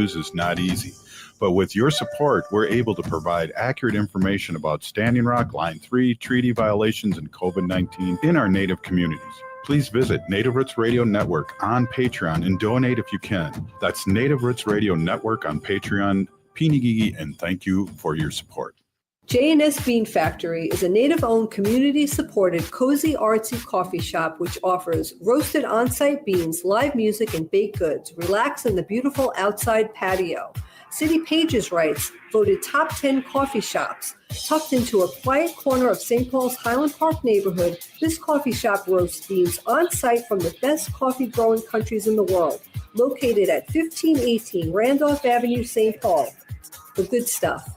news is not easy. But with your support, we're able to provide accurate information about Standing Rock, Line 3, treaty violations, and COVID-19 in our Native communities. Please visit Native Roots Radio Network on Patreon and donate if you can. That's Native Roots Radio Network on Patreon. Pinigigi, and thank you for your support. J&S Bean Factory is a Native-owned, community-supported, cozy, artsy coffee shop which offers roasted on-site beans, live music, and baked goods. Relax in the beautiful outside patio. City Pages writes, voted top 10 coffee shops. Tucked into a quiet corner of St. Paul's Highland Park neighborhood, this coffee shop roasts beans on-site from the best coffee-growing countries in the world. Located at 1518 Randolph Avenue, St. Paul. The good stuff.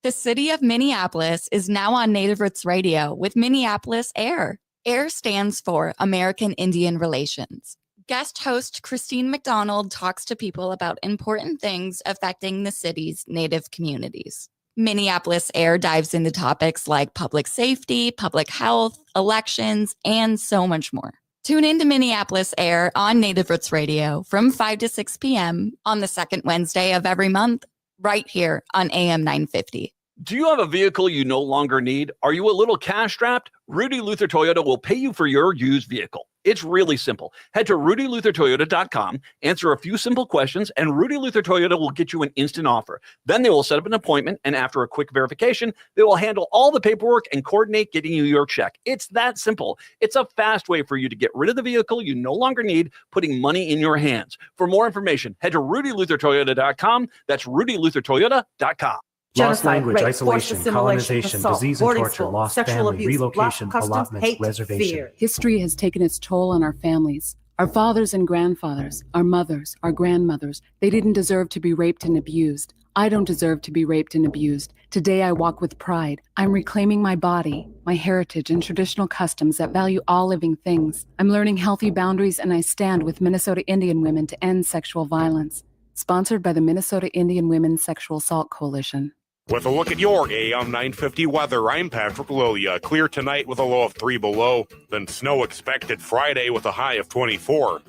The city of Minneapolis is now on Native Roots Radio with Minneapolis AIR. AIR stands for American Indian Relations. Guest host Christine McDonald talks to people about important things affecting the city's Native communities. Minneapolis AIR dives into topics like public safety, public health, elections, and so much more. Tune in to Minneapolis AIR on Native Roots Radio from 5 to 6 p.m. on the second Wednesday of every month, right here on AM 950. Do you have a vehicle you no longer need? Are you a little cash-strapped? Rudy Luther Toyota will pay you for your used vehicle. It's really simple. Head to rudyluthertoyota.com, answer a few simple questions, and Rudy Luther Toyota will get you an instant offer. Then they will set up an appointment, and after a quick verification, they will handle all the paperwork and coordinate getting you your check. It's that simple. It's a fast way for you to get rid of the vehicle you no longer need, putting money in your hands. For more information, head to rudyluthertoyota.com. That's rudyluthertoyota.com. Lost language, isolation, colonization, disease and torture, lost family, relocation, allotments, reservation. History has taken its toll on our families. Our fathers and grandfathers, our mothers, our grandmothers, they didn't deserve to be raped and abused. I don't deserve to be raped and abused. Today I walk with pride. I'm reclaiming my body, my heritage, and traditional customs that value all living things. I'm learning healthy boundaries, and I stand with Minnesota Indian women to end sexual violence. Sponsored by the Minnesota Indian Women's Sexual Assault Coalition. With a look at your AM 950 weather, I'm Patrick Lilia. Clear tonight with a low of 3 below, then snow expected Friday with a high of 24.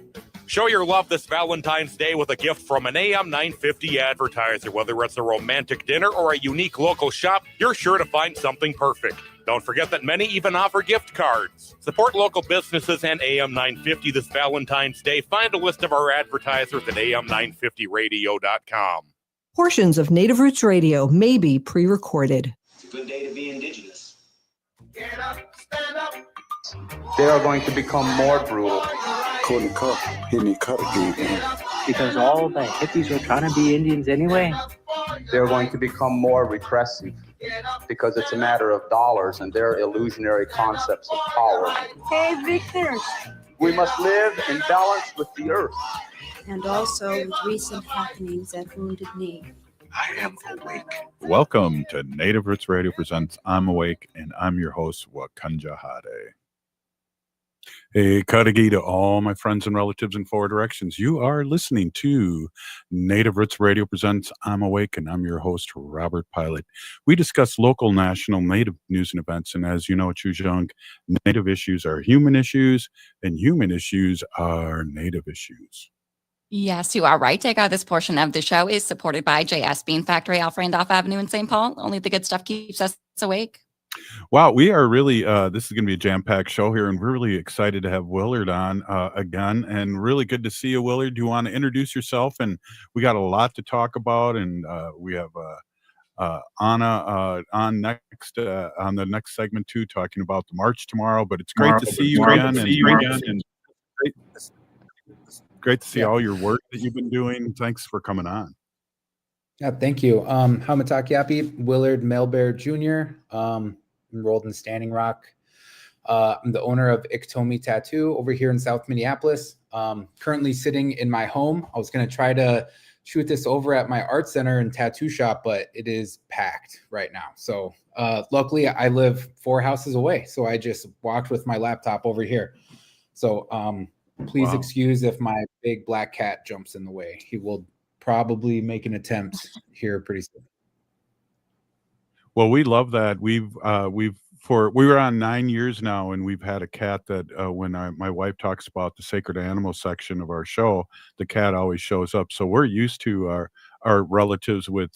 Show your love this Valentine's Day with a gift from an AM 950 advertiser. Whether it's a romantic dinner or a unique local shop, you're sure to find something perfect. Don't forget that many even offer gift cards. Support local businesses and AM 950 this Valentine's Day. Find a list of our advertisers at am950radio.com. Portions of Native Roots Radio may be pre-recorded. It's a good day to be indigenous. Get up, stand up. They are going to become more brutal. Couldn't cut, hitting cut again. Because all the hippies were trying to be Indians anyway. They're going to become more repressive because it's a matter of dollars and their illusionary concepts of power. Hey, Victor. We must live in balance with the earth. And also with recent happenings at Wounded Knee. I am awake. Welcome to Native Roots Radio presents I'm Awake, and I'm your host, Wakanja Hade. Hey, Kadagi to all my friends and relatives in four directions. You are listening to Native Roots Radio presents I'm Awake, and I'm your host, Robert Pilot. We discuss local, national, Native news and events, and as you know, Chujung, Native issues are human issues, and human issues are Native issues. Yes, you are right, Jacob. This portion of the show is supported by JS Bean Factory off Randolph Avenue in St. Paul. Only the good stuff keeps us awake. Wow, we are really, this is going to be a jam-packed show here, and we're really excited to have Willard on again, and really good to see you, Willard. Do you want to introduce yourself? And we got a lot to talk about, and we have Anna on next on the next segment too, talking about the march tomorrow, but it's great to see you again, and great to see all your work that you've been doing. Thanks for coming on. Yeah, thank you. Hamatak Yapi, Willard Malebear Jr., enrolled in Standing Rock. I'm the owner of Iktomi Tattoo over here in South Minneapolis. Currently sitting in my home. I was going to try to shoot this over at my art center and tattoo shop, but it is packed right now. So luckily I live 4 houses away. So I just walked with my laptop over here. So please excuse if my big black cat jumps in the way. He will probably make an attempt here pretty soon. Well, we love that. We've we were on 9 years now, and we've had a cat that when my wife talks about the sacred animal section of our show, the cat always shows up. So we're used to our relatives with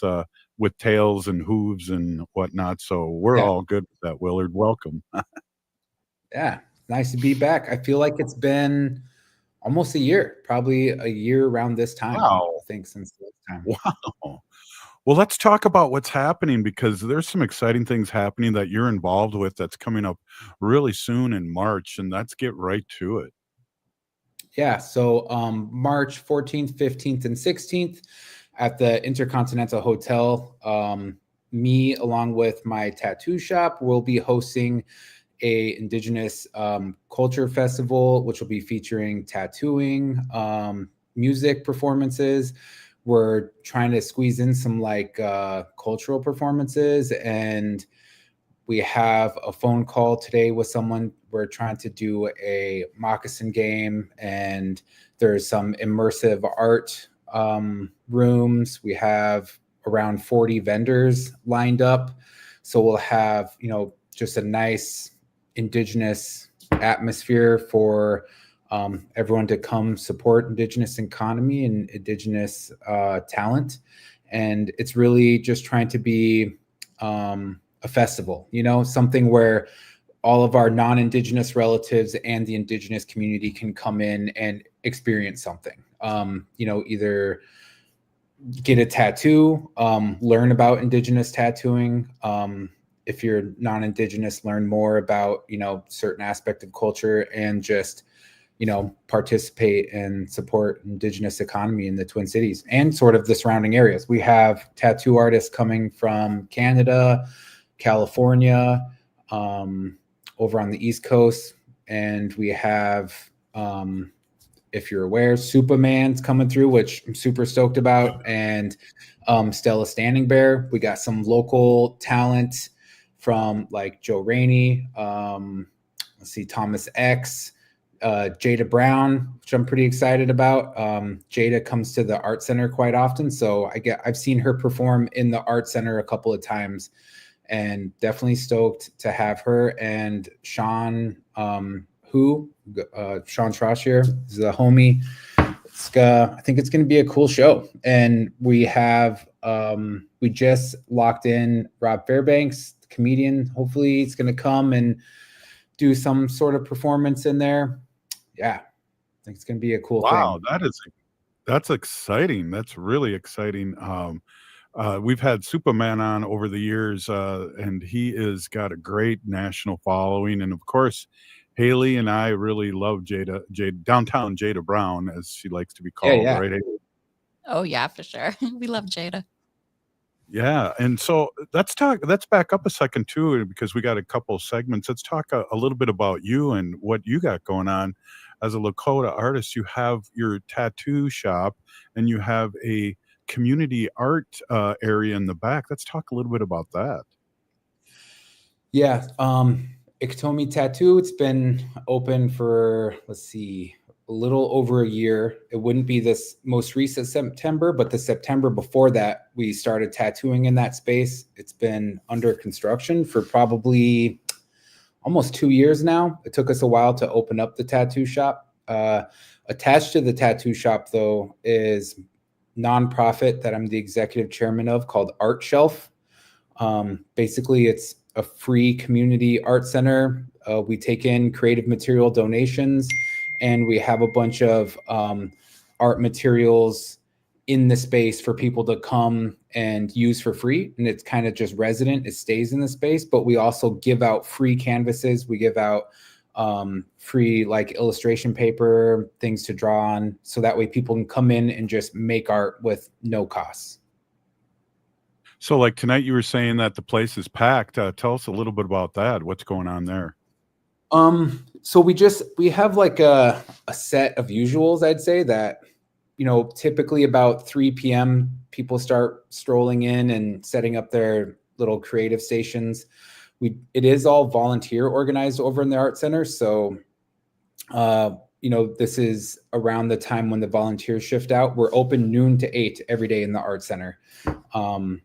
tails and hooves and whatnot. So we're all good with that. Willard, welcome. Yeah, nice to be back. I feel like it's been almost a year, probably a year around this time. Wow. I think since this time. Wow. Well, let's talk about what's happening, because there's some exciting things happening that you're involved with that's coming up really soon in March, and let's get right to it. Yeah, so March 14th, 15th, and 16th at the Intercontinental Hotel, me along with my tattoo shop will be hosting a Indigenous culture festival, which will be featuring tattooing, music performances. We're trying to squeeze in some cultural performances, and we have a phone call today with someone. We're trying to do a moccasin game, and there's some immersive art rooms. We have around 40 vendors lined up. So we'll have, just a nice Indigenous atmosphere for everyone to come support Indigenous economy and Indigenous talent. And it's really just trying to be a festival, something where all of our non-Indigenous relatives and the Indigenous community can come in and experience something. Either get a tattoo, learn about Indigenous tattooing. If you're non-Indigenous, learn more about, certain aspect of culture, and just, participate and support Indigenous economy in the Twin Cities and sort of the surrounding areas. We have tattoo artists coming from Canada, California, over on the East Coast. And we have, if you're aware, Superman's coming through, which I'm super stoked about. And Stella Standing Bear. We got some local talent from Joe Rainey, Thomas X, Jada Brown, which I'm pretty excited about. Jada comes to the Art Center quite often, so I've seen her perform in the Art Center a couple of times, and definitely stoked to have her. And Sean, Sean Troshier is a homie. I think it's going to be a cool show. And we have we just locked in Rob Fairbanks, the comedian. Hopefully he's going to come and do some sort of performance in there. Yeah, I think it's going to be a cool thing. Wow, that's exciting. That's really exciting. We've had Superman on over the years, and he has got a great national following. And of course, Haley and I really love Jada downtown Jada Brown, as she likes to be called, right? Haley? Oh yeah, for sure. We love Jada. Yeah, and so let's back up a second too, because we got a couple of segments. Let's talk a little bit about you and what you got going on as a Lakota artist. You have your tattoo shop, and you have a community art area in the back. Let's talk a little bit about that. Yeah, Iktomi Tattoo. It's been open for, a little over a year. It wouldn't be this most recent September, but the September before that, we started tattooing in that space. It's been under construction for probably almost 2 years now. It took us a while to open up the tattoo shop. Attached to the tattoo shop, though, is nonprofit that I'm the executive chairman of, called Art Shelf. Basically, it's a free community art center. We take in creative material donations, and we have a bunch of art materials in the space for people to come and use for free. And it's kind of just resident. It stays in the space, but we also give out free canvases. We give out free illustration paper, things to draw on. So that way people can come in and just make art with no costs. So tonight you were saying that the place is packed. Tell us a little bit about that. What's going on there? So we have a set of usuals, I'd say, that, typically about 3 p.m. people start strolling in and setting up their little creative stations. It is all volunteer organized over in the Art Center. So, this is around the time when the volunteers shift out. We're open noon to 8 every day in the Art Center.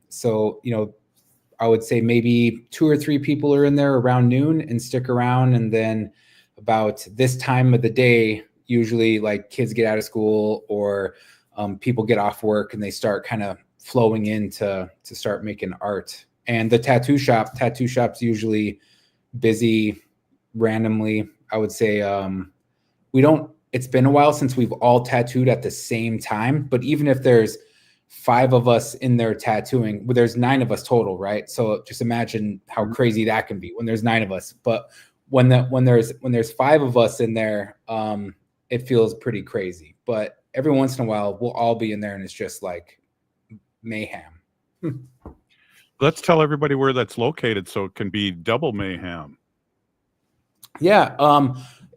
So, I would say maybe 2 or 3 people are in there around noon and stick around. And then about this time of the day, usually like kids get out of school or people get off work and they start kind of flowing in to start making art. And the tattoo shop's usually busy randomly. I would say it's been a while since we've all tattooed at the same time, but even if there's 5 of us in there tattooing, well, there's 9 of us total, right? So just imagine how crazy that can be when there's 9 of us. But when there's 5 of us in there, it feels pretty crazy. But every once in a while, we'll all be in there and it's just like mayhem. Let's tell everybody where that's located so it can be double mayhem. Yeah,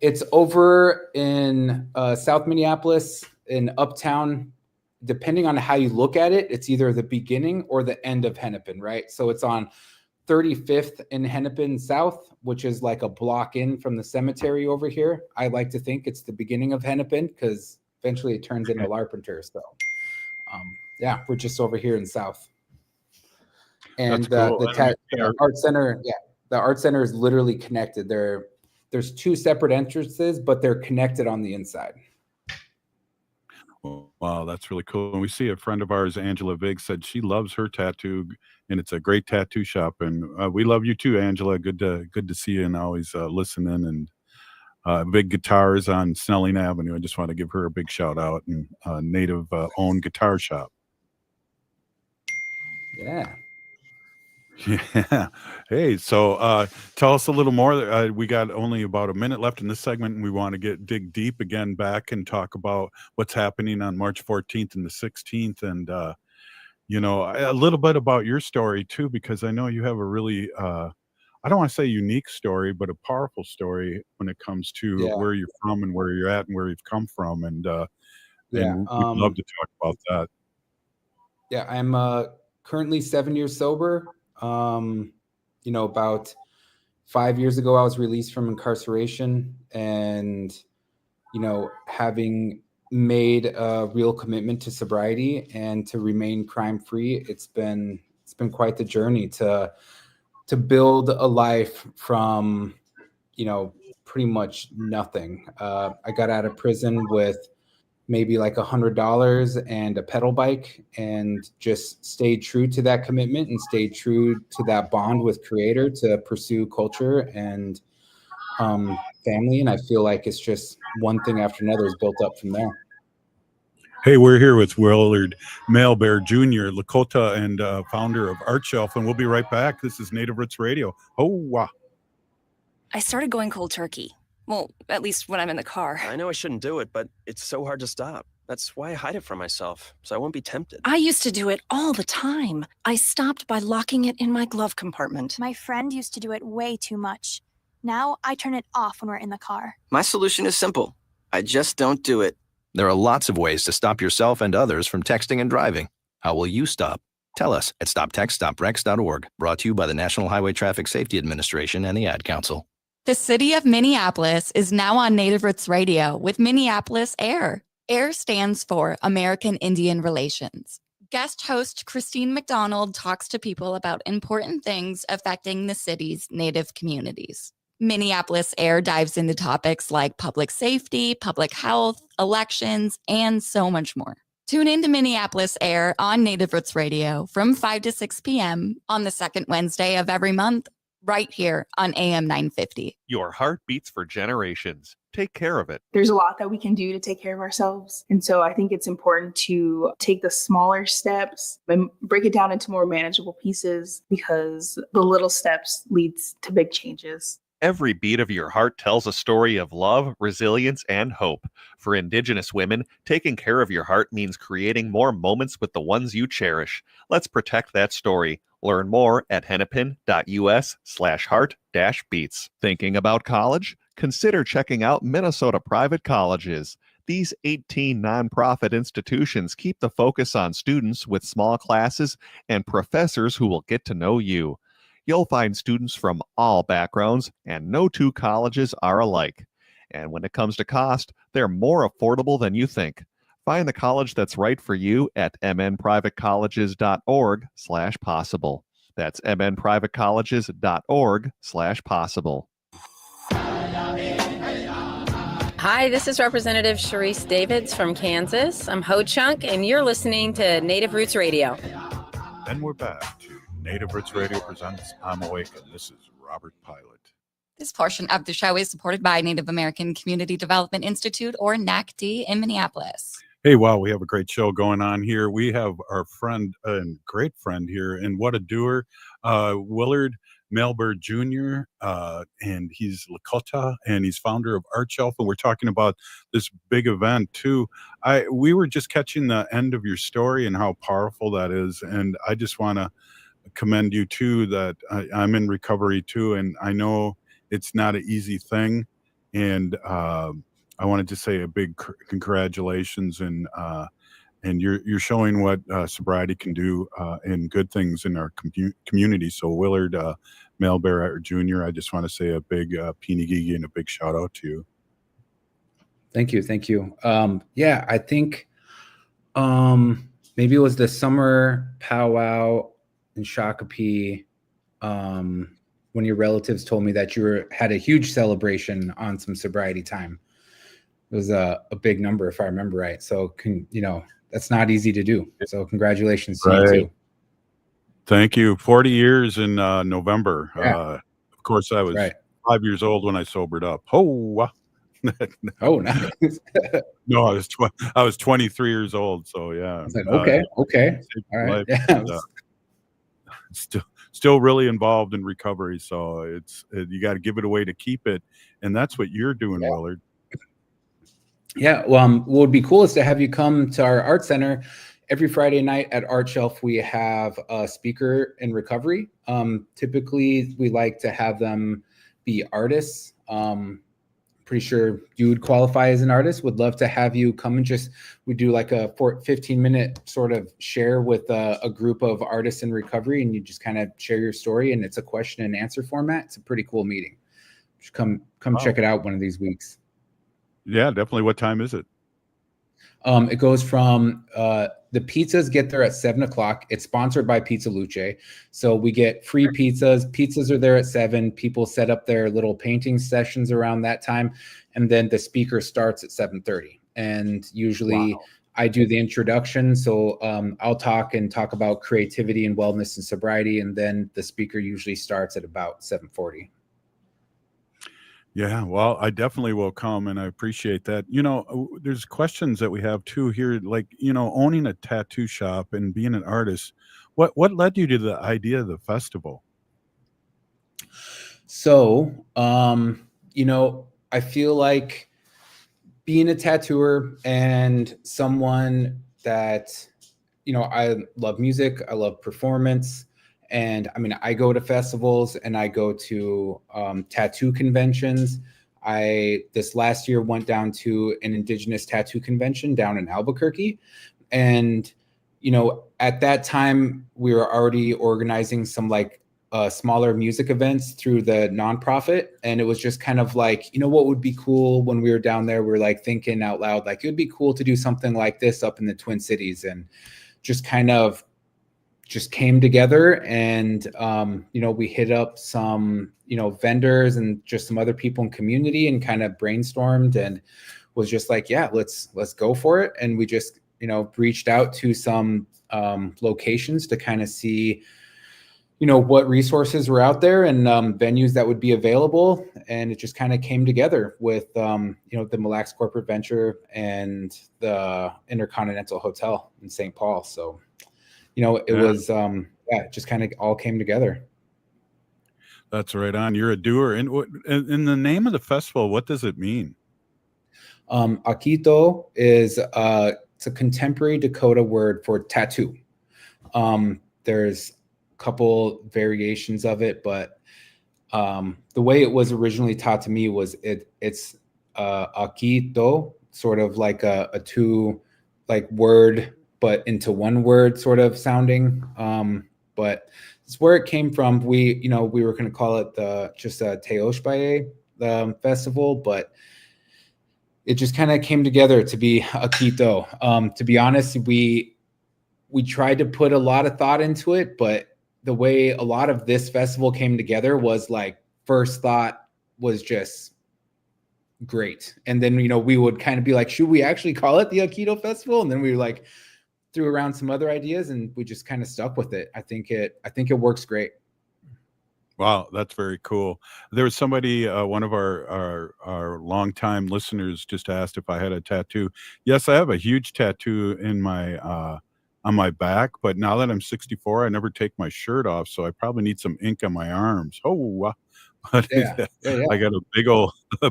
it's over in South Minneapolis in Uptown. Depending on how you look at it, it's either the beginning or the end of Hennepin, right? So it's on 35th in Hennepin South, which is like a block in from the cemetery over here. I like to think it's the beginning of Hennepin because eventually it turns into Larpenteur. So yeah, we're just over here in South. And cool. the art center, the art center is literally connected. There's 2 separate entrances, but they're connected on the inside. Wow, that's really cool. And we see a friend of ours, Angela Vig, said she loves her tattoo, and it's a great tattoo shop. And we love you too, Angela. Good to see you and always listening. And Big Guitars on Snelling Avenue. I just want to give her a big shout out, and native owned guitar shop. Yeah. Yeah. Hey, so tell us a little more. We got only about a minute left in this segment, and we want to dig deep again back and talk about what's happening on March 14th and the 16th. And, a little bit about your story too, because I know you have a really, I don't want to say unique story, but a powerful story when it comes to where you're from and where you're at and where you've come from. And we'd love to talk about that. Yeah, I'm currently 7 years sober. About 5 years ago, I was released from incarceration, and, having made a real commitment to sobriety and to remain crime-free, it's been quite the journey to build a life from, pretty much nothing. I got out of prison with maybe like $100 and a pedal bike, and just stayed true to that commitment and stayed true to that bond with Creator to pursue culture and family. And I feel like it's just one thing after another is built up from there. Hey, we're here with Willard Malebear Jr., Lakota and founder of Art Shelf, and we'll be right back. This is Native Roots Radio. Oh, wow. I started going cold turkey. Well, at least when I'm in the car. I know I shouldn't do it, but it's so hard to stop. That's why I hide it from myself, so I won't be tempted. I used to do it all the time. I stopped by locking it in my glove compartment. My friend used to do it way too much. Now I turn it off when we're in the car. My solution is simple. I just don't do it. There are lots of ways to stop yourself and others from texting and driving. How will you stop? Tell us at stoptextstoprex.org. Brought to you by the National Highway Traffic Safety Administration and the Ad Council. The city of Minneapolis is now on Native Roots Radio with Minneapolis AIR. AIR stands for American Indian Relations. Guest host Christine McDonald talks to people about important things affecting the city's Native communities. Minneapolis AIR dives into topics like public safety, public health, elections, and so much more. Tune in to Minneapolis AIR on Native Roots Radio from 5 to 6 p.m. on the second Wednesday of every month, right here on AM 950. Your heart beats for generations. Take care of it. There's a lot that we can do to take care of ourselves. And so I think it's important to take the smaller steps and break it down into more manageable pieces, because the little steps leads to big changes. Every beat of your heart tells a story of love, resilience, and hope. For Indigenous women, taking care of your heart means creating more moments with the ones you cherish. Let's protect that story. Learn more at hennepin.us/heart-beats. Thinking about college? Consider checking out Minnesota Private Colleges. These 18 nonprofit institutions keep the focus on students with small classes and professors who will get to know you. You'll find students from all backgrounds, and no two colleges are alike. And when it comes to cost, they're more affordable than you think. Find the college that's right for you at mnprivatecolleges.org/possible. That's mnprivatecolleges.org/possible. Hi, this is Representative Sharice Davids from Kansas. I'm Ho Chunk, and you're listening to Native Roots Radio. And we're back to Native Roots Radio presents I'm Awake, and this is Robert Pilot. This portion of the show is supported by Native American Community Development Institute, or NACD, in Minneapolis. Hey, wow, we have a great show going on here. We have our friend and great friend here, and what a doer, Willard Malebear Jr., and he's Lakota, and he's founder of Art Shelf, and we're talking about this big event too. We were just catching the end of your story and how powerful that is, and I just want to commend you too, that I'm in recovery too, and I know it's not an easy thing, and I wanted to say a big congratulations, and you're showing what sobriety can do and good things in our community. So Willard Malebear Jr., I just want to say a big Pinigigi and a big shout out to you. Thank you. Yeah, I think maybe it was the summer powwow in Shakopee when your relatives told me that you had a huge celebration on some sobriety time. It was a big number, if I remember right. So, that's not easy to do. So congratulations to you too. Thank you. 40 years in November. Yeah. Of course, I was 5 years old when I sobered up. Oh, oh, nice. No, I was 23 years old. So yeah. Okay. All right. Yeah. Still really involved in recovery. So you got to give it away to keep it, and that's what you're doing, Willard. Yeah, what would be cool is to have you come to our art center every Friday night at Art Shelf. We have a speaker in recovery. Typically, we like to have them be artists. Pretty sure you would qualify as an artist. Would love to have you come and we do like a 15-minute sort of share with a group of artists in recovery, and you just kind of share your story, and it's a question and answer format. It's a pretty cool meeting. Just come check it out one of these weeks. Yeah, definitely. What time is it? It goes from the pizzas get there at 7:00. It's sponsored by Pizza Luce. So we get free pizzas. Pizzas are there at 7. People set up their little painting sessions around that time. And then the speaker starts at 7:30. And usually I do the introduction. So I'll talk about creativity and wellness and sobriety. And then the speaker usually starts at about 7:40. Yeah, well, I definitely will come, and I appreciate that. There's questions that we have too here, like, owning a tattoo shop and being an artist. What led you to the idea of the festival? So, I feel like being a tattooer and someone that, I love music, I love performance. And I go to festivals and I go to tattoo conventions. This last year went down to an indigenous tattoo convention down in Albuquerque. And, at that time we were already organizing some smaller music events through the nonprofit. And it was just kind of like, what would be cool when we were down there? We were thinking out loud, it would be cool to do something like this up in the Twin Cities, and just kind of came together. And we hit up some vendors and just some other people in community and kind of brainstormed and was just like, yeah, let's go for it. And we just reached out to some locations to kind of see what resources were out there and venues that would be available. And it just kind of came together with the Mille Lacs Corporate Venture and the Intercontinental Hotel in St. Paul. So it was, it just kind of all came together. That's right on. You're a doer. And in the name of the festival, what does it mean? Akito is it's a contemporary Dakota word for tattoo. There's a couple variations of it, but the way it was originally taught to me was it's Akito, sort of like a two word but into one word sort of sounding. But it's where it came from. We were going to call it just a Teoshpaye festival, but it just kind of came together to be Akito. To be honest, we tried to put a lot of thought into it, but the way a lot of this festival came together was like, first thought was just great. And then, we would kind of be like, should we actually call it the Aikido Festival? And then we like threw around some other ideas and we just kind of stuck with it. I think it works great. Wow, that's very cool. There was somebody, one of our longtime listeners just asked if I had a tattoo. Yes, I have a huge tattoo in my on my back, but now that I'm 64, I never take my shirt off, so I probably need some ink on my arms. But Yeah. I got a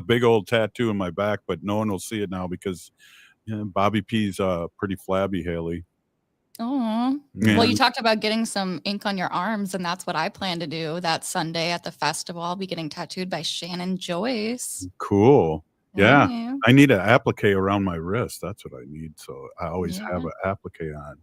big old tattoo in my back, but no one will see it now because Bobby P's pretty flabby, Haley. Oh, well, you talked about getting some ink on your arms, and that's what I plan to do that Sunday at the festival. I'll be getting tattooed by Shannon Joyce. Cool. Yeah. Yeah. I need an applique around my wrist. That's what I need. So I always have an applique on.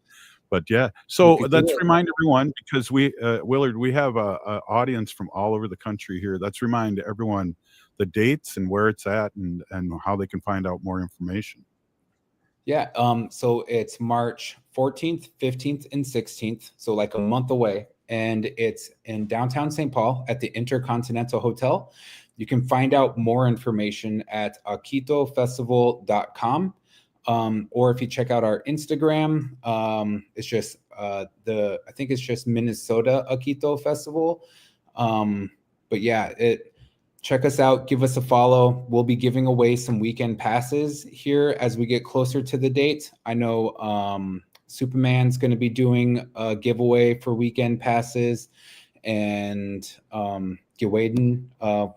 But yeah, so let's remind everyone, because Willard, we have a audience from all over the country here. Let's remind everyone the dates and where it's at and how they can find out more information. Yeah. So it's March 14th, 15th, and 16th. So like a month away. And it's in downtown St. Paul at the Intercontinental Hotel. You can find out more information at akitofestival.com. Or if you check out our Instagram, it's just I think it's just Minnesota Akito Festival. But yeah, check us out, give us a follow. We'll be giving away some weekend passes here as we get closer to the date. I know Superman's going to be doing a giveaway for weekend passes, and Gewaden,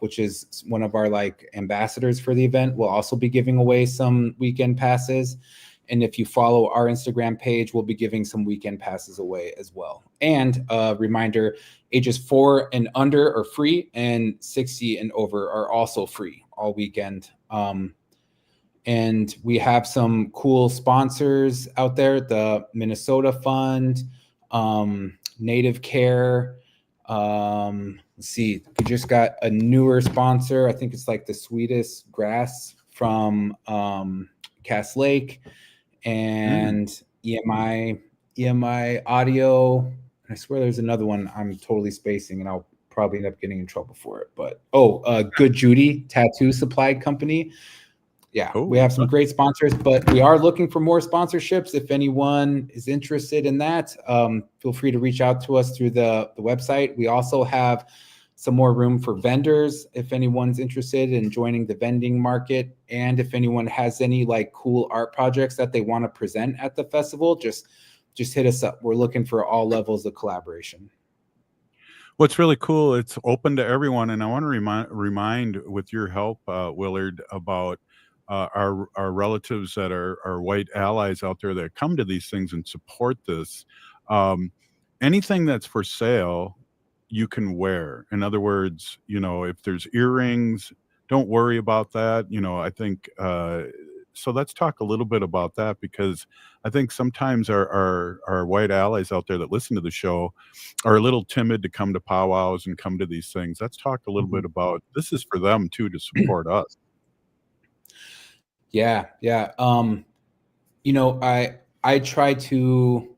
which is one of our like ambassadors for the event, will also be giving away some weekend passes. And if you follow our Instagram page, we'll be giving some weekend passes away as well. And a reminder, ages 4 and under are free, and 60 and over are also free all weekend. And we have some cool sponsors out there: the Minnesota Fund, Native Care. Let's see, we just got a newer sponsor. I think it's like the sweetest grass from Cass Lake, and EMI Audio. I swear there's another one I'm totally spacing, and I'll probably end up getting in trouble for it. But Good Judy Tattoo Supply Company. Yeah, we have some great sponsors, but we are looking for more sponsorships. If anyone is interested in that, feel free to reach out to us through the website. We also have some more room for vendors if anyone's interested in joining the vending market. And if anyone has any like cool art projects that they want to present at the festival, just hit us up. We're looking for all levels of collaboration. What's really cool, it's open to everyone. And I want to remind with your help, Willard, about our relatives that are white allies out there that come to these things and support this. Anything that's for sale, you can wear. In other words, if there's earrings, don't worry about that. I think, so let's talk a little bit about that, because I think sometimes our white allies out there that listen to the show are a little timid to come to powwows and come to these things. Let's talk a little bit about, this is for them too, to support us. Yeah. I try to,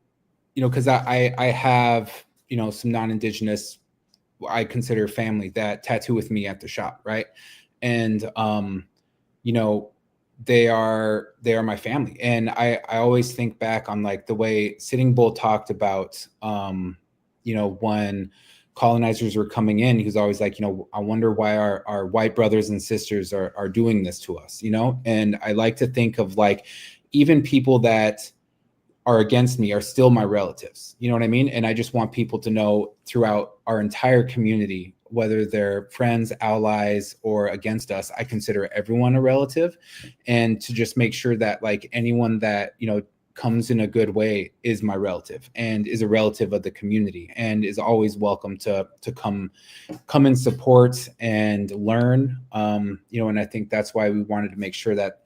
because I have, some non-Indigenous, I consider family that tattoo with me at the shop, right? And they are my family. And I always think back on like the way Sitting Bull talked about, when colonizers were coming in, he was always like, I wonder why our white brothers and sisters are doing this to us, And I like to think of like, even people that are against me are still my relatives. You know what I mean? And I just want people to know throughout our entire community, whether they're friends, allies, or against us, I consider everyone a relative. And to just make sure that like anyone that, comes in a good way is my relative and is a relative of the community and is always welcome to come and support and learn. And I think that's why we wanted to make sure that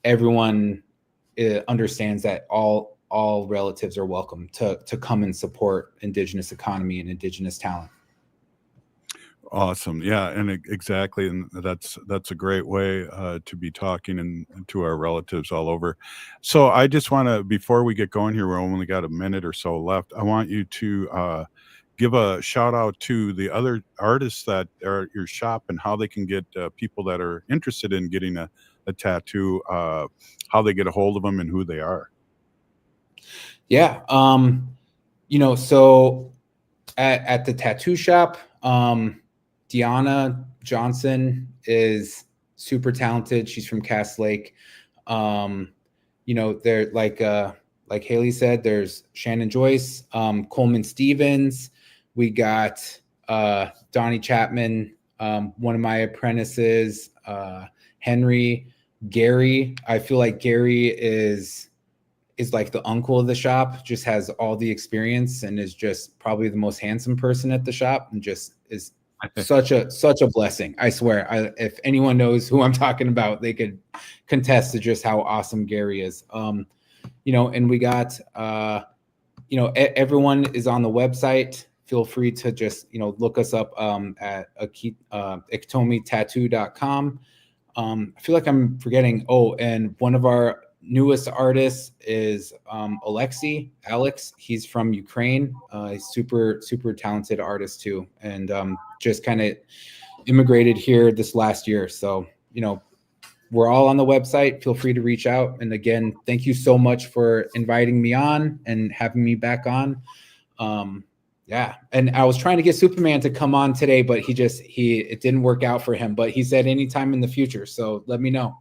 everyone understands that all relatives are welcome to come and support Indigenous economy and Indigenous talent. Awesome. Yeah, and exactly. And that's a great way to be talking and to our relatives all over. So I just want to, before we get going here, we only got a minute or so left. I want you to give a shout out to the other artists that are at your shop and how they can get people that are interested in getting a tattoo, how they get a hold of them and who they are. Yeah. So at the tattoo shop, Deanna Johnson is super talented. She's from Cass Lake. They're like Haley said, there's Shannon Joyce, Coleman Stevens. We got Donnie Chapman, one of my apprentices, Henry, Gary. I feel like Gary is like the uncle of the shop, just has all the experience and is just probably the most handsome person at the shop, and just is such a blessing. I swear, if anyone knows who I'm talking about, they could contest to just how awesome Gary is. And we got, everyone is on the website. Feel free to just, look us up at iktomitattoo.com. I feel like I'm forgetting. Oh, and one of our newest artists is Alex. He's from Ukraine. He's super talented artist too, and just kind of immigrated here this last year. So we're all on the website. Feel free to reach out. And again, thank you so much for inviting me on and having me back on. Yeah, and I was trying to get Superman to come on today, but it didn't work out for him. But he said anytime in the future. So let me know.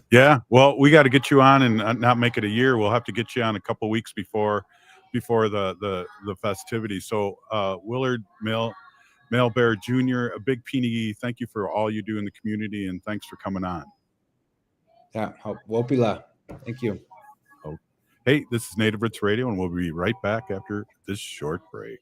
Yeah, well, we got to get you on and not make it a year. We'll have to get you on a couple weeks before the festivities. So Willard Malebear Jr., a big P&E, thank you for all you do in the community, and thanks for coming on. Yeah, Wopila. Thank you. Oh. Hey, this is Native Roots Radio, and we'll be right back after this short break.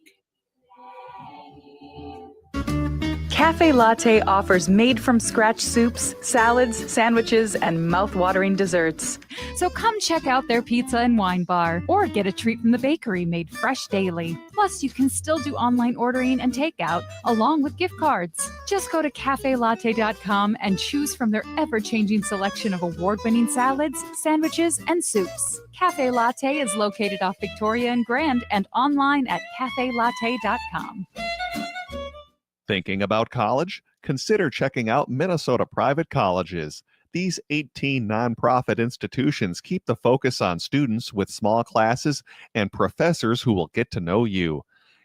Cafe Latte offers made-from-scratch soups, salads, sandwiches, and mouth-watering desserts. So come check out their pizza and wine bar, or get a treat from the bakery made fresh daily. Plus, you can still do online ordering and takeout, along with gift cards. Just go to cafelatte.com and choose from their ever-changing selection of award-winning salads, sandwiches, and soups. Cafe Latte is located off Victoria and Grand and online at cafelatte.com. Thinking about college? Consider checking out Minnesota private colleges. These 18 nonprofit institutions keep the focus on students with small classes and professors who will get to know you.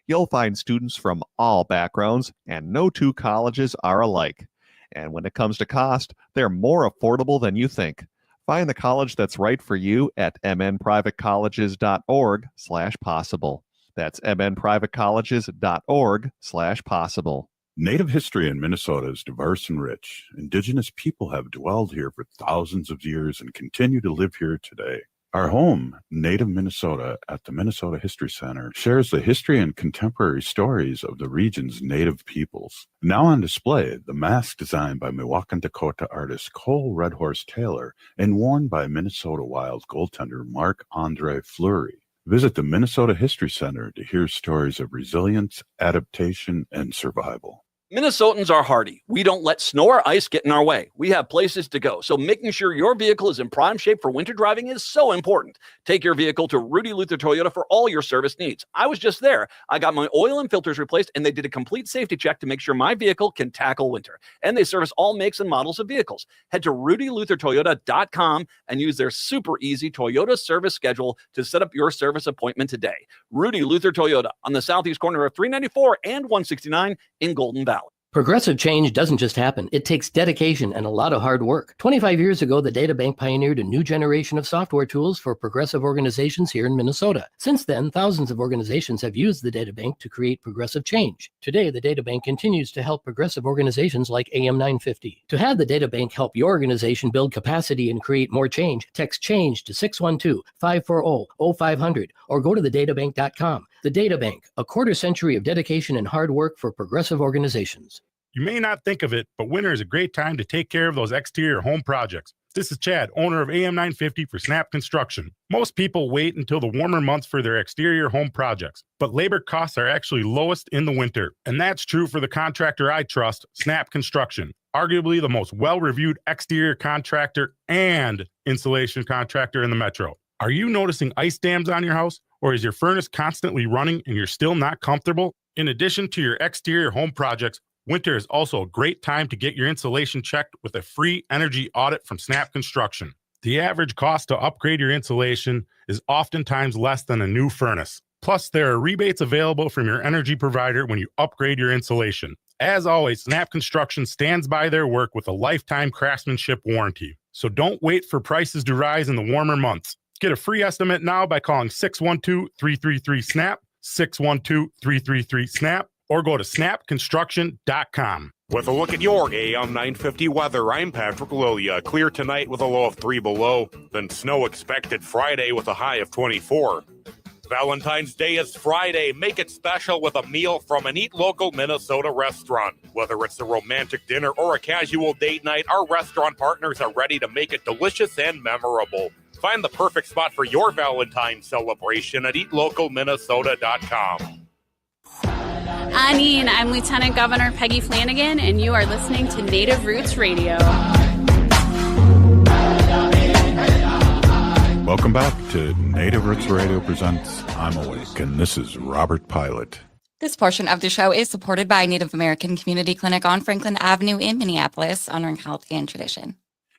You'll find students from all backgrounds, and no two colleges are alike. And when it comes to cost, they're more affordable than you think. Find the college that's right for you at mnprivatecolleges.org/possible. That's mnprivatecolleges.org/possible. Native history in Minnesota is diverse and rich. Indigenous people have dwelled here for thousands of years and continue to live here today. Our home, Native Minnesota, at the Minnesota History Center, shares the history and contemporary stories of the region's Native peoples. Now on display, the mask designed by Milwaukee, Dakota artist Cole Red Horse Taylor and worn by Minnesota Wild goaltender Marc-Andre Fleury. Visit the Minnesota History Center to hear stories of resilience, adaptation, and survival. Minnesotans are hardy. We don't let snow or ice get in our way. We have places to go. So making sure your vehicle is in prime shape for winter driving is so important. Take your vehicle to Rudy Luther Toyota for all your service needs. I was just there. I got my oil and filters replaced, and they did a complete safety check to make sure my vehicle can tackle winter. And they service all makes and models of vehicles. Head to rudyluthertoyota.com and use their super easy Toyota service schedule to set up your service appointment today. Rudy Luther Toyota on the southeast corner of 394 and 169 in Golden Valley. Progressive change doesn't just happen. It takes dedication and a lot of hard work. 25 years ago, the DataBank pioneered a new generation of software tools for progressive organizations here in Minnesota. Since then, thousands of organizations have used the DataBank to create progressive change. Today, the DataBank continues to help progressive organizations like AM 950. To have the DataBank help your organization build capacity and create more change, text CHANGE to 612-540-0500 or go to thedatabank.com. The DataBank, a quarter century of dedication and hard work for progressive organizations. You may not think of it, but winter is a great time to take care of those exterior home projects. This is Chad, owner of AM 950 for Snap Construction. Most people wait until the warmer months for their exterior home projects, but labor costs are actually lowest in the winter. And that's true for the contractor I trust, Snap Construction. Arguably the most well-reviewed exterior contractor and insulation contractor in the metro. Are you noticing ice dams on your house? Or is your furnace constantly running and you're still not comfortable? In addition to your exterior home projects, winter is also a great time to get your insulation checked with a free energy audit from Snap Construction. The average cost to upgrade your insulation is oftentimes less than a new furnace. Plus, there are rebates available from your energy provider when you upgrade your insulation. As always, Snap Construction stands by their work with a lifetime craftsmanship warranty. So don't wait for prices to rise in the warmer months. Get a free estimate now by calling 612-333-SNAP, 612-333-SNAP, or go to snapconstruction.com. With a look at your AM 950 weather, I'm Patrick Lilia. Clear tonight with a low of 3 below, then snow expected Friday with a high of 24. Valentine's Day is Friday. Make it special with a meal from an Eat Local Minnesota restaurant. Whether it's a romantic dinner or a casual date night, our restaurant partners are ready to make it delicious and memorable. Find the perfect spot for your Valentine's celebration at eatlocalminnesota.com. Annie, I'm Lieutenant Governor Peggy Flanagan, and you are listening to Native Roots Radio. Welcome back to Native Roots Radio presents I'm Awake, and this is Robert Pilot. This portion of the show is supported by Native American Community Clinic on Franklin Avenue in Minneapolis, honoring health and tradition.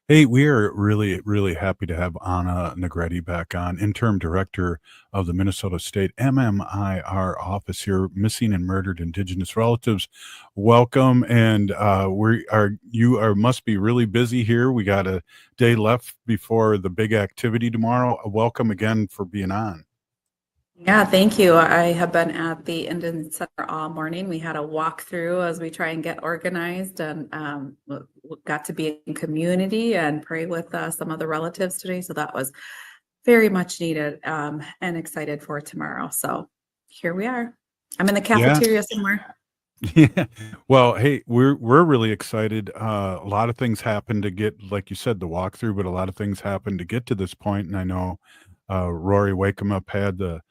Hey, we are really, really happy to have Anna Negrete back on, Interim Director of the Minnesota State MMIR Office here, Missing and Murdered Indigenous Relatives. Welcome, and you must be really busy here. We got a day left before the big activity tomorrow. Welcome again for being on. Yeah, thank you. I have been at the Indian Center all morning. We had a walkthrough as we try and get organized, and got to be in community and pray with some of the relatives today. So that was very much needed, and excited for tomorrow. So here we are. I'm in the cafeteria somewhere. Yeah. Well, hey, we're really excited. A lot of things happened to get, like you said, the walkthrough, but a lot of things happened to get to this point. And I know Rory Wakeup had the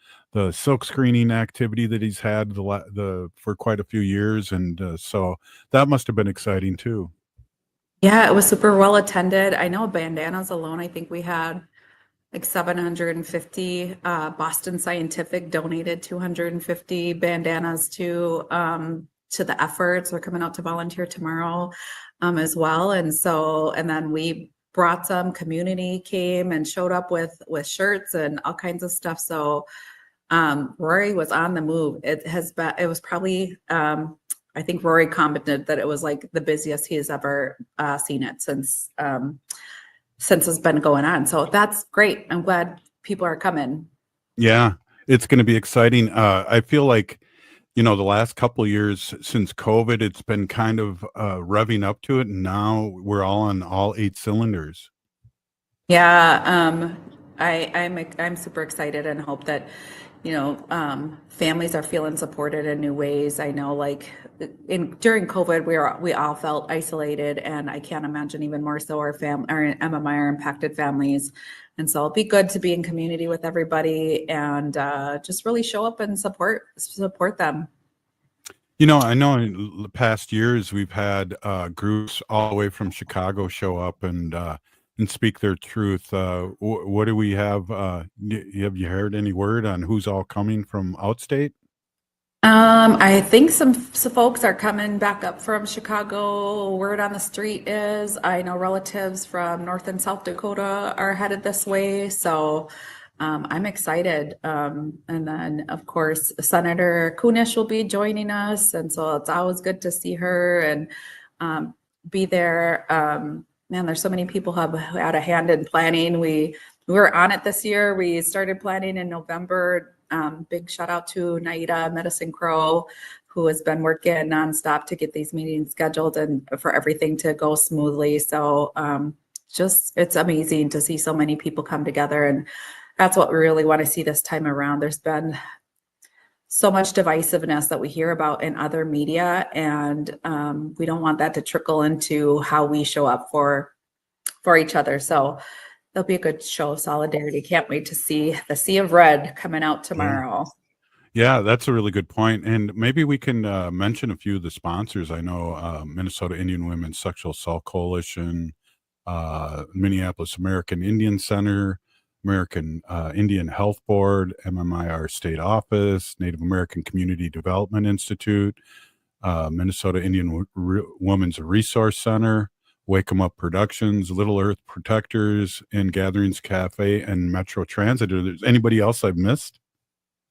silk screening activity that he's had for quite a few years, and so that must have been exciting too. Yeah, it was super well attended. I know bandanas alone, I think we had like 750. Boston Scientific donated 250 bandanas to the efforts. We're coming out to volunteer tomorrow as well, and then we brought some. Community came and showed up with shirts and all kinds of stuff. So Rory was on the move. It was probably, I think Rory commented that it was like the busiest he has ever seen it since it's been going on. So that's great. I'm glad people are coming. Yeah, it's going to be exciting. I feel like, the last couple of years since COVID, it's been kind of revving up to it. And now we're all on all 8 cylinders. Yeah. I'm super excited and hope that, families are feeling supported in new ways. I know, like during COVID, we all felt isolated, and I can't imagine even more so our MMIR impacted families. And so it'll be good to be in community with everybody and just really show up and support them. I know in the past years we've had groups all the way from Chicago show up and speak their truth. What do we have? Have you heard any word on who's all coming from outstate? I think some folks are coming back up from Chicago. Word on the street is I know relatives from North and South Dakota are headed this way. So I'm excited. And then, of course, Senator Kunish will be joining us. And so it's always good to see her and be there. Man, there's so many people who have had a hand in planning. We were on it this year. We started planning in November. Big shout out to Naida Medicine Crow, who has been working nonstop to get these meetings scheduled and for everything to go smoothly. So it's amazing to see so many people come together. And that's what we really want to see this time around. There's been so much divisiveness that we hear about in other media, and we don't want that to trickle into how we show up for each other. So it'll be a good show of solidarity. Can't wait to see the Sea of Red coming out tomorrow. Yeah, that's a really good point. And maybe we can mention a few of the sponsors. I know Minnesota Indian Women's Sexual Assault Coalition, Minneapolis American Indian Center, American Indian Health Board, MMIR State Office, Native American Community Development Institute, Minnesota Indian Women's Resource Center, Wake 'em Up Productions, Little Earth Protectors, and Gatherings Cafe, and Metro Transit. Are there anybody else I've missed?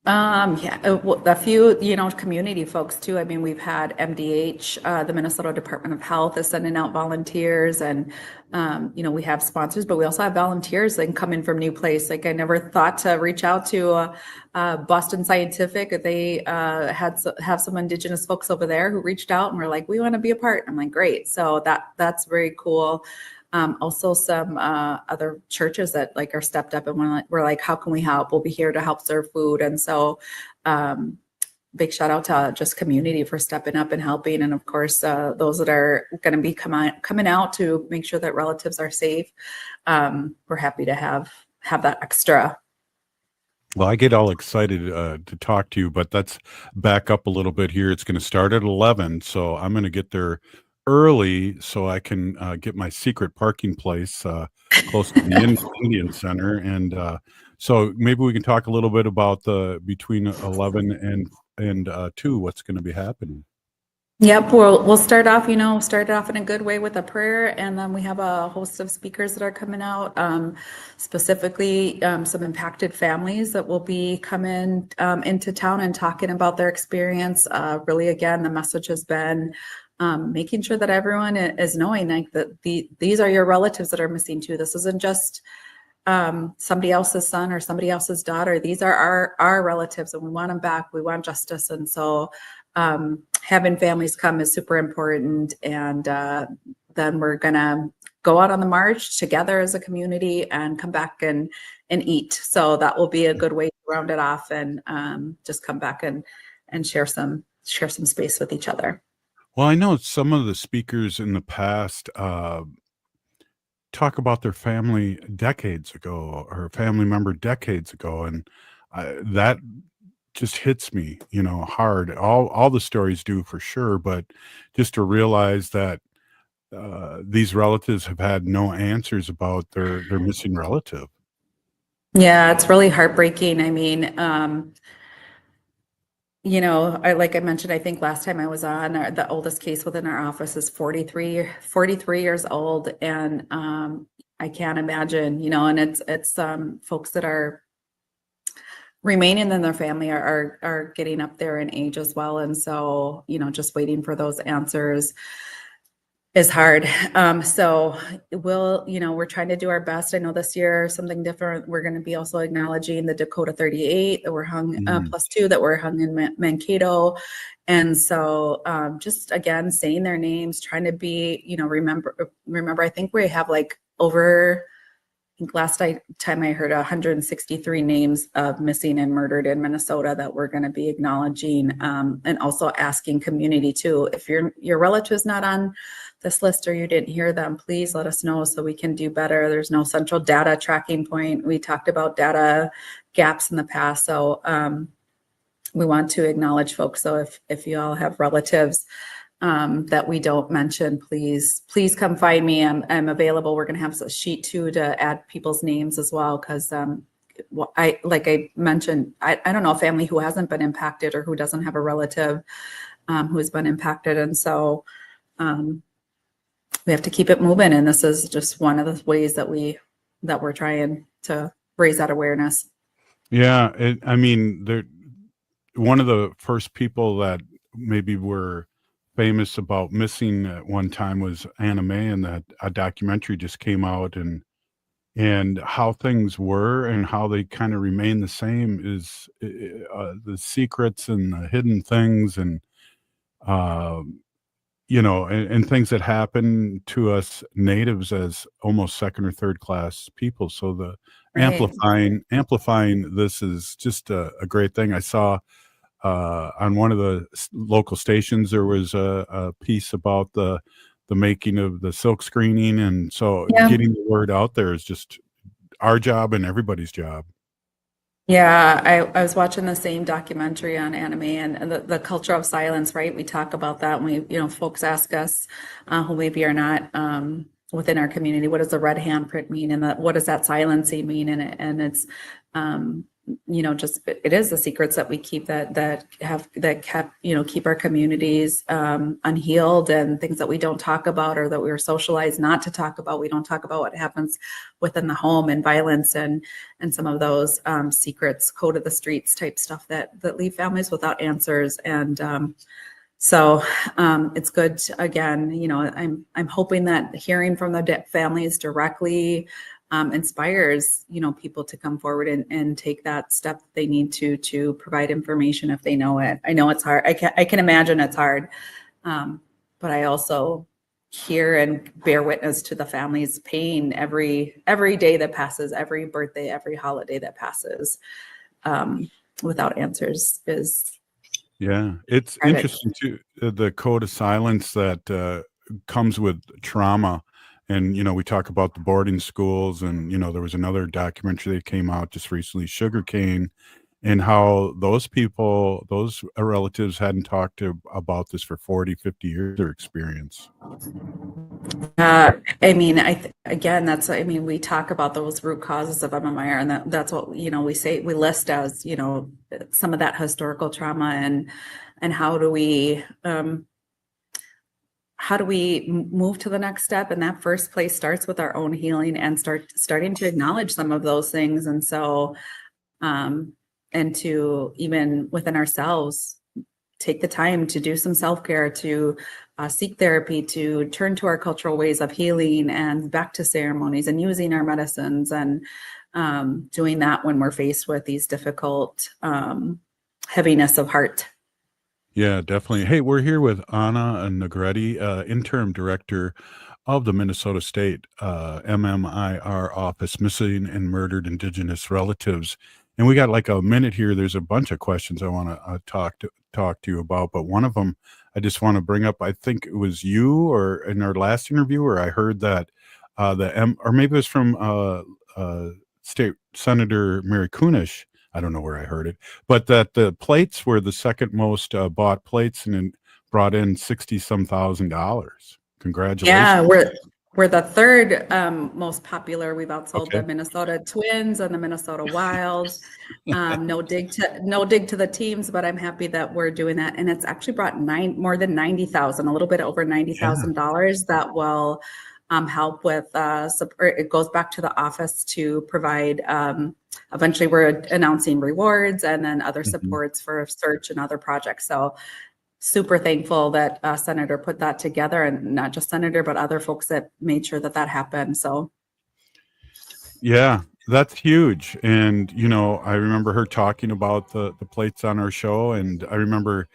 A few, community folks too. I mean, we've had MDH, the Minnesota Department of Health is sending out volunteers, and, we have sponsors, but we also have volunteers that can come in from New Place. Like, I never thought to reach out to Boston Scientific. They have some Indigenous folks over there who reached out and were like, we want to be a part. I'm like, great. So that's very cool. Also some other churches that are stepped up and we're like, how can we help? We'll be here to help serve food. And so big shout out to just community for stepping up and helping. And of course, those that are going to be coming out to make sure that relatives are safe. We're happy to have that extra. Well, I get all excited to talk to you, but let's back up a little bit here. It's going to start at 11. So I'm going to get there early so I can get my secret parking place close to the Indian Center. And so maybe we can talk a little bit about between 11 and 2, what's going to be happening. Yep, we'll start off in a good way with a prayer, and then we have a host of speakers that are coming out, specifically some impacted families that will be coming into town and talking about their experience. Really, again, the message has been making sure that everyone is knowing that these are your relatives that are missing too. This isn't just somebody else's son or somebody else's daughter. These are our relatives, and we want them back. We want justice. And so having families come is super important. And then we're going to go out on the march together as a community and come back and eat. So that will be a good way to round it off and just come back and share some space with each other. Well, I know some of the speakers in the past talk about their family decades ago or a family member decades ago. And that just hits me, hard. All the stories do for sure, but just to realize that these relatives have had no answers about their missing relative. Yeah, it's really heartbreaking. I mean, like I mentioned, I think last time I was on, the oldest case within our office is 43 years old. And I can't imagine, and it's folks that are remaining in their family are getting up there in age as well. And so, just waiting for those answers is hard. So we're trying to do our best. I know this year, something different. We're going to be also acknowledging the Dakota 38 that were hung, +2 that were hung in Mankato. And so just again, saying their names, trying to be, remember, I think we have over, I think last time I heard 163 names of missing and murdered in Minnesota that we're going to be acknowledging, and also asking community too. If your relative's not on this list or you didn't hear them, please let us know so we can do better. There's no central data tracking point. We talked about data gaps in the past. So we want to acknowledge folks. So if you all have relatives that we don't mention, please come find me. I'm available. We're going to have a sheet too to add people's names as well. Cause like I mentioned, I don't know a family who hasn't been impacted or who doesn't have a relative who's been impacted. And so we have to keep it moving. And this is just one of the ways that we're trying to raise that awareness. Yeah. One of the first people that maybe were famous about missing at one time was Anna Mae, and that a documentary just came out, and how things were and how they kind of remain the same is the secrets and the hidden things and and things that happen to us natives as almost second or third class people. So the amplifying this is just a great thing. I saw on one of the local stations, there was a piece about the making of the silk screening. And so getting the word out there is just our job and everybody's job. Yeah, I was watching the same documentary on anime and the culture of silence, right? We talk about that when folks ask us who maybe are not within our community. What does the red handprint mean? And what does that silencing mean? And it's, just, it is the secrets that we keep that kept, keep our communities unhealed, and things that we don't talk about, or that we were socialized not to talk about. We don't talk about what happens within the home, and violence, and some of those secrets, code of the streets type stuff that leave families without answers. And so it's good to, again, I'm hoping that hearing from the families directly inspires, people to come forward and take that step that they need to provide information if they know it. I know it's hard. I can imagine it's hard. But I also hear and bear witness to the family's pain every day that passes, every birthday, every holiday that passes without answers is. Yeah, it's interesting too, the code of silence that comes with trauma. And, we talk about the boarding schools, and, there was another documentary that came out just recently, Sugarcane, and how those people, those relatives hadn't talked about this for 40, 50 years, their experience. We talk about those root causes of MMIR, and that's what, we say, we list as, some of that historical trauma, and how do we move to the next step? And that first place starts with our own healing, and starting to acknowledge some of those things. And so, and to even within ourselves, take the time to do some self-care, to seek therapy, to turn to our cultural ways of healing, and back to ceremonies, and using our medicines, and doing that when we're faced with these difficult heaviness of heart. Yeah, definitely. Hey, we're here with Anna Negrete, Interim Director of the Minnesota State MMIR Office, Missing and Murdered Indigenous Relatives. And we got like a minute here. There's a bunch of questions I want to talk to you about, but one of them I just want to bring up. I think it was you, or in our last interview, where I heard that or maybe it was from State Senator Mary Kunesh. I don't know where I heard it, but that the plates were the second most bought plates, and it brought in $60-some thousand. Congratulations! Yeah, we're the third most popular. We've outsold the Minnesota Twins and the Minnesota Wild. No dig to the teams, but I'm happy that we're doing that, and it's actually brought more than $90,000, a little bit over $90,000 that will help with. It goes back to the office to provide. Eventually, we're announcing rewards, and then other supports for search and other projects. So super thankful that Senator put that together, and not just Senator, but other folks that made sure that happened. So yeah, that's huge. And, I remember her talking about the plates on our show, and I remember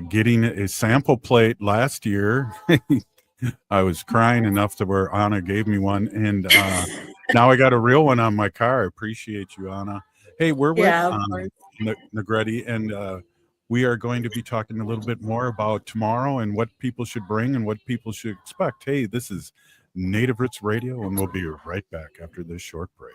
getting a sample plate last year. I was crying enough to where Anna gave me one, and now I got a real one on my car. I appreciate you, Anna. Hey, we're with Anna Negrete, and we are going to be talking a little bit more about tomorrow and what people should bring and what people should expect. Hey, this is Native Roots Radio, and we'll be right back after this short break.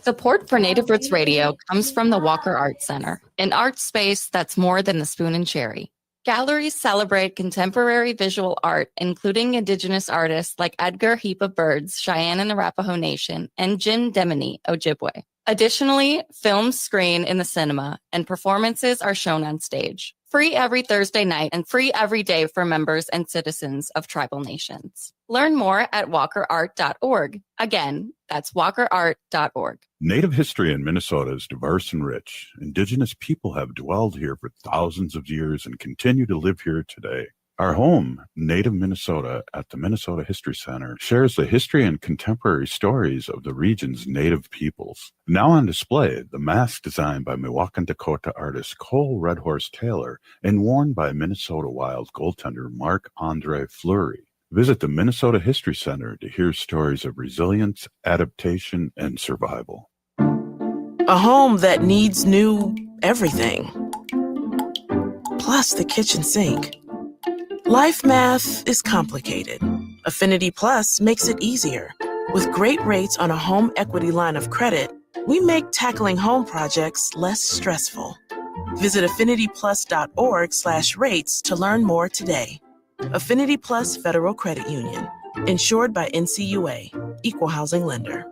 Support for Native Roots Radio comes from the Walker Art Center, an art space that's more than the spoon and cherry. Galleries celebrate contemporary visual art, including Indigenous artists like Edgar Heap of Birds, Cheyenne and Arapaho Nation, and Jim Demini, Ojibwe. Additionally, films screen in the cinema, and performances are shown on stage. Free every Thursday night and free every day for members and citizens of tribal nations. Learn more at walkerart.org. Again, that's walkerart.org. Native history in Minnesota is diverse and rich. Indigenous people have dwelled here for thousands of years and continue to live here today. Our home, Native Minnesota, at the Minnesota History Center, shares the history and contemporary stories of the region's Native peoples. Now on display, the mask designed by Milwaukee, Dakota artist Cole Red Horse Taylor and worn by Minnesota Wild goaltender Marc-Andre Fleury. Visit the Minnesota History Center to hear stories of resilience, adaptation, and survival. A home that needs new everything, plus the kitchen sink. Life math is complicated. Affinity Plus makes it easier. With great rates on a home equity line of credit, we make tackling home projects less stressful. Visit affinityplus.org/rates to learn more today. Affinity Plus Federal Credit Union. Insured by NCUA. Equal housing lender.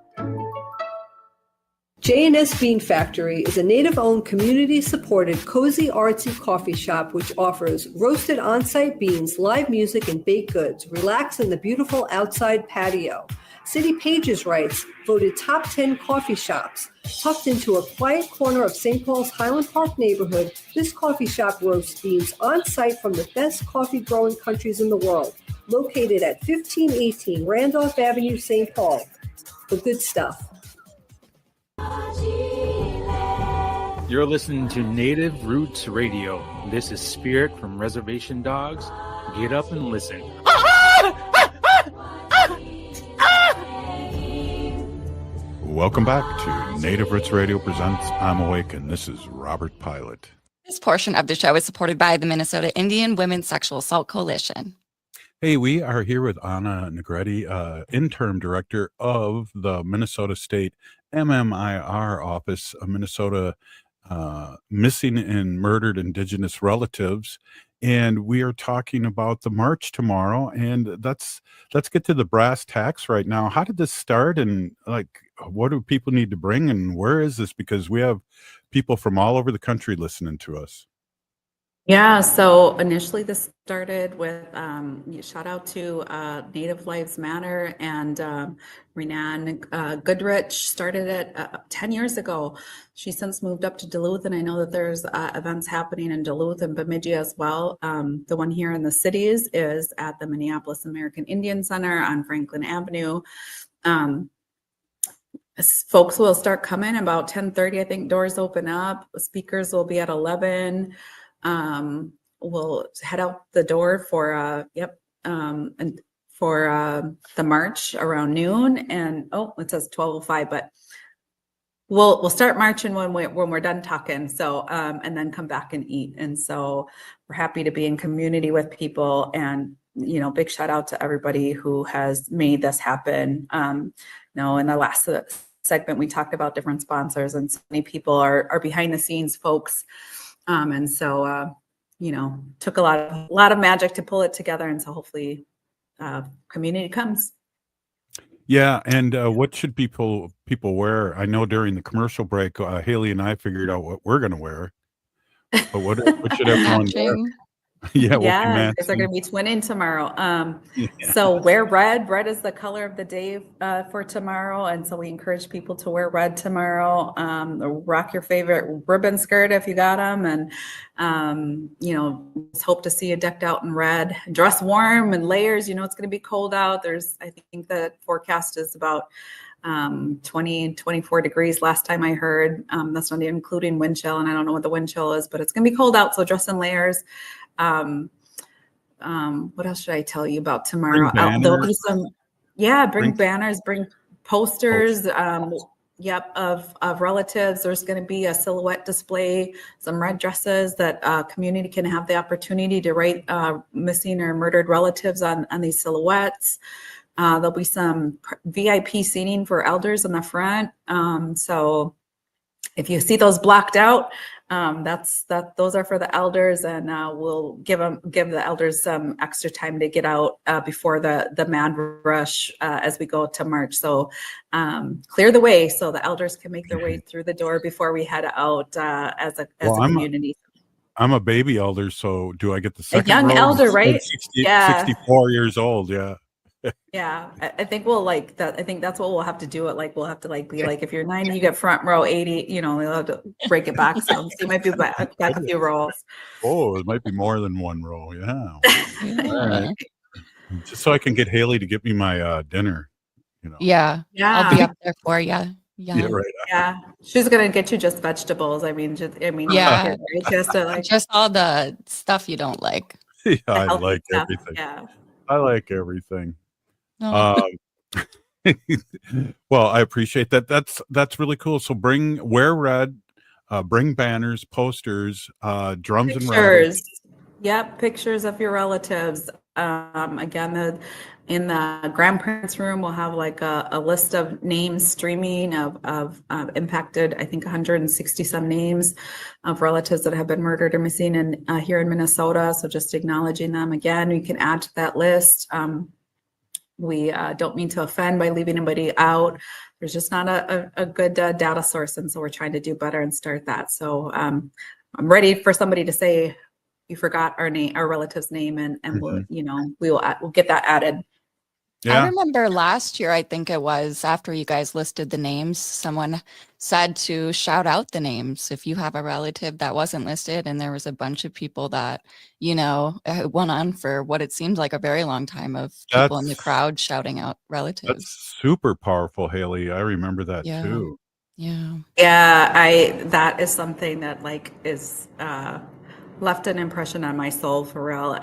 J&S Bean Factory is a native-owned, community-supported, cozy, artsy coffee shop which offers roasted on-site beans, live music, and baked goods. Relax in the beautiful outside patio. City Pages writes, voted top 10 coffee shops. Tucked into a quiet corner of St. Paul's Highland Park neighborhood, this coffee shop roasts beans on-site from the best coffee-growing countries in the world. Located at 1518 Randolph Avenue, St. Paul. The good stuff. You're listening to Native Roots Radio. This is Spirit from Reservation Dogs. Get up and listen. Welcome back to Native Roots Radio presents I'm Awake, and this is Robert Pilot. This portion of the show is supported by the Minnesota Indian Women's Sexual Assault Coalition. Hey, we are here with Anna Negrete, Interim Director of the Minnesota State MMIR Office, Minnesota Missing and Murdered Indigenous Relatives. And we are talking about the march tomorrow. And let's get to the brass tacks right now. How did this start? And what do people need to bring? And where is this? Because we have people from all over the country listening to us. Yeah, so initially this started with shout out to Native Lives Matter, and Renan Goodrich started it 10 years ago. She since moved up to Duluth, and I know that there's events happening in Duluth and Bemidji as well. The one here in the cities is at the Minneapolis American Indian Center on Franklin Avenue. Folks will start coming about 10:30. I think doors open up. Speakers will be at 11. We'll head out the door for and for the march around noon, and it says 12:05, but we'll start marching when we're done talking, so and then come back and eat. And so we're happy to be in community with people, and big shout out to everybody who has made this happen. In the last segment we talked about different sponsors, and so many people are behind the scenes folks. And so, took a lot of magic to pull it together. And so hopefully community comes. Yeah. And what should people wear? I know during the commercial break, Haley and I figured out what we're going to wear. But what should everyone wear? Yeah, because they're going to be twinning tomorrow. So wear red. Red is the color of the day for tomorrow, and so we encourage people to wear red tomorrow. Rock your favorite ribbon skirt if you got them, and just hope to see you decked out in red. Dress warm and layers. It's going to be cold out. I think the forecast is about 20, 24 degrees last time I heard. That's not even including wind chill, and I don't know what the wind chill is, but it's going to be cold out, so dress in layers. What else should I tell you about tomorrow? There'll be bring banners, bring posters, of relatives. There's going to be a silhouette display, some red dresses that community can have the opportunity to write missing or murdered relatives on these silhouettes. There'll be some VIP seating for elders in the front. So if you see those blocked out, those are for the elders, and we'll give the elders some extra time to get out before the mad rush as we go to march. So clear the way so the elders can make their way through the door before we head out as a community. I'm a baby elder, so do I get the second young row? elder, right? 64 years old, yeah. Yeah, I think we'll like that. I think that's what we'll have to do. We'll have to be like, if you're 90, you get front row. 80, we'll have to break it back. So you might be back a few rows. Oh, it might be more than one row. Yeah. All right. Just so I can get Haley to get me my dinner. Yeah. I'll be up there for you. Yeah, right. Yeah, she's gonna get you just vegetables. Yeah, just all the stuff you don't like. Yeah, I like everything. Yeah, I like everything. Oh. Well, I appreciate that. That's really cool. So wear red, bring banners, posters, drums and rattles. Yep, pictures of your relatives. Again, in the grandparents' room, we'll have like a list of names streaming of impacted, I think 160 some names of relatives that have been murdered or missing here in Minnesota. So just acknowledging them again. You can add to that list. We don't mean to offend by leaving anybody out. There's just not a good data source, and so we're trying to do better and start that. So I'm ready for somebody to say, "You forgot our relative's name," and we'll, we'll get that added. I remember last year, I think it was after you guys listed the names, someone said to shout out the names if you have a relative that wasn't listed, and there was a bunch of people that, went on for what it seemed like a very long time of people in the crowd shouting out relatives. That's super powerful, Haley. I remember that too. Yeah. That is something that is left an impression on my soul for real.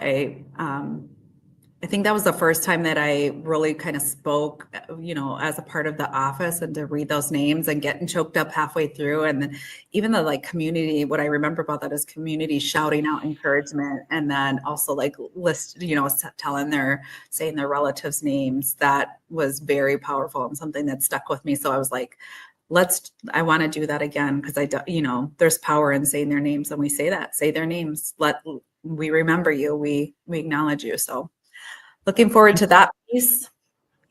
I think that was the first time that I really kind of spoke, as a part of the office, and to read those names and getting choked up halfway through. And then even the community, what I remember about that is community shouting out encouragement, and then also saying their relatives' names. That was very powerful and something that stuck with me. So I was like, I want to do that again, because there's power in saying their names, and we say their names. We remember you, we acknowledge you. So looking forward to that piece.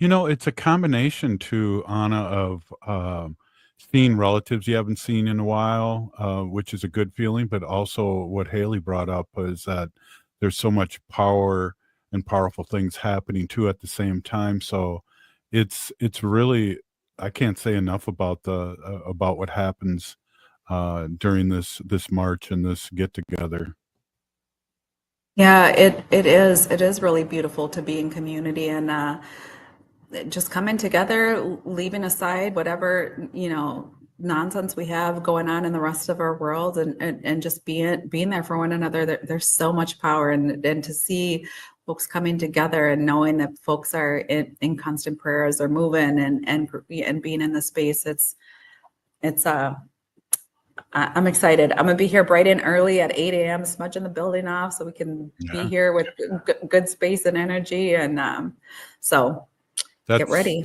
It's a combination too, Anna, of seeing relatives you haven't seen in a while, which is a good feeling, but also what Haley brought up is that there's so much power and powerful things happening too at the same time. So it's really, I can't say enough about about what happens during this march and this get together. Yeah, it is really beautiful to be in community, and just coming together, leaving aside whatever nonsense we have going on in the rest of our world, and just being there for one another. There's so much power, and to see folks coming together and knowing that folks are in constant prayers, or moving and being in the space. I'm excited. I'm gonna be here bright and early at 8 a.m. smudging the building off, so we can be here with good space and energy. And so get ready.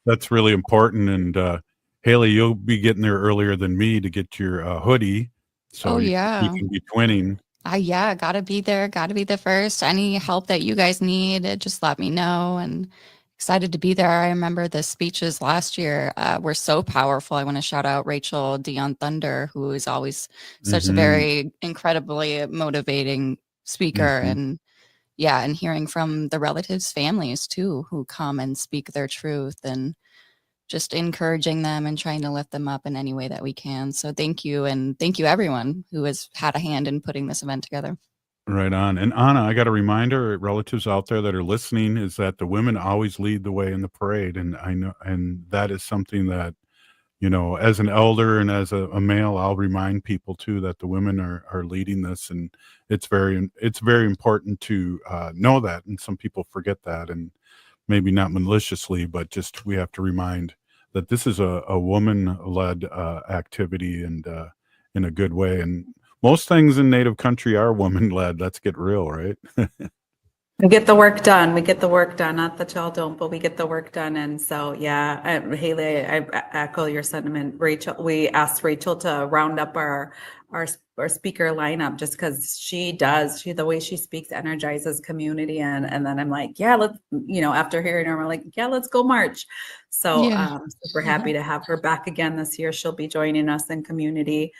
That's really important. And Haley, you'll be getting there earlier than me to get your hoodie, so you can be twinning. Gotta be there. Gotta be the first. Any help that you guys need, just let me know. And excited to be there. I remember the speeches last year were so powerful. I want to shout out Rachel Dion Thunder, who is always such a very incredibly motivating speaker. And and hearing from the relatives' families too, who come and speak their truth, and just encouraging them and trying to lift them up in any way that we can. So thank you. And thank you everyone who has had a hand in putting this event together. Right on. And Anna, I got a reminder, relatives out there that are listening, is that the women always lead the way in the parade. And I know, and that is something that, as an elder and as a male, I'll remind people too, that the women are leading this. And it's very important to know that. And some people forget that, and maybe not maliciously, but just, we have to remind that this is a woman-led activity, and in a good way. And most things in Native country are woman-led. Let's get real, right? We get the work done. Not that y'all don't, but we get the work done. And so, Haley, I echo your sentiment. Rachel, we asked Rachel to round up our speaker lineup, just because the way she speaks energizes community. And then I'm like, let's, after hearing her, we're like, let's go march. So super happy to have her back again this year. She'll be joining us in community.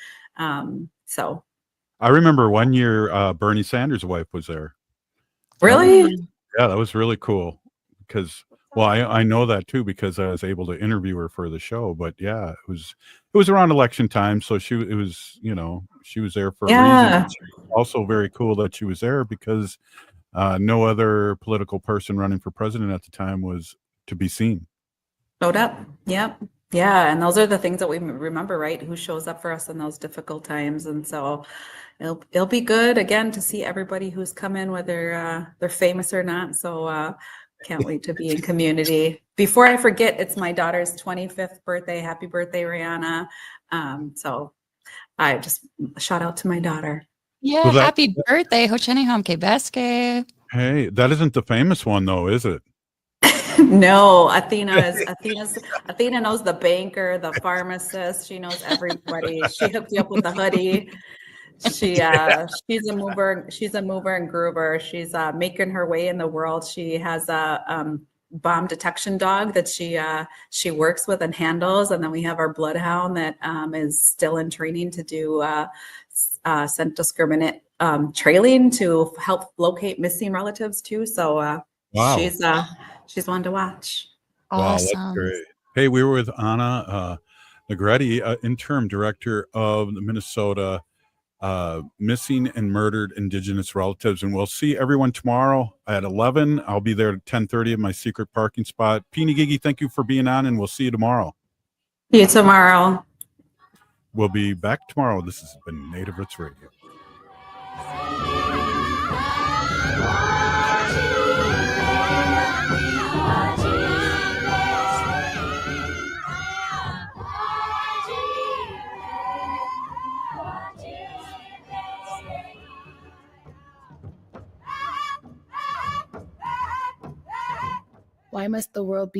So I remember one year Bernie Sanders' wife was there. Really? Yeah, that was really cool, because I know that too, because I was able to interview her for the show. But yeah, it was around election time, so she was there for a reason. It's also very cool that she was there, because no other political person running for president at the time was to be seen. Showed up. Yep. Yeah, and those are the things that we remember, right? Who shows up for us in those difficult times. And so it'll be good again to see everybody who's come in, whether they're famous or not. So can't wait to be in community. Before I forget, it's my daughter's 25th birthday. Happy birthday, Rihanna. So I just shout out to my daughter. Yeah, happy birthday, Hocheni Hamke Beske. Hey, that isn't the famous one though, is it? No, Athena knows the banker, the pharmacist. She knows everybody. She hooked you up with the hoodie. She's a mover. She's a mover and groover. She's making her way in the world. She has a bomb detection dog that she works with and handles, and then we have our bloodhound that is still in training to do scent discriminate trailing to help locate missing relatives too. So Wow. she's one to watch. Wow, that's great. Hey, we were with Anna Negrete, Interim Director of the Minnesota Missing and Murdered Indigenous Relatives. And we'll see everyone tomorrow at 11. I'll be there at 10:30 at my secret parking spot. Peeny Gigi, thank you for being on, and we'll see you tomorrow. See you tomorrow. We'll be back tomorrow. This has been Native Roots Radio. Why must the world be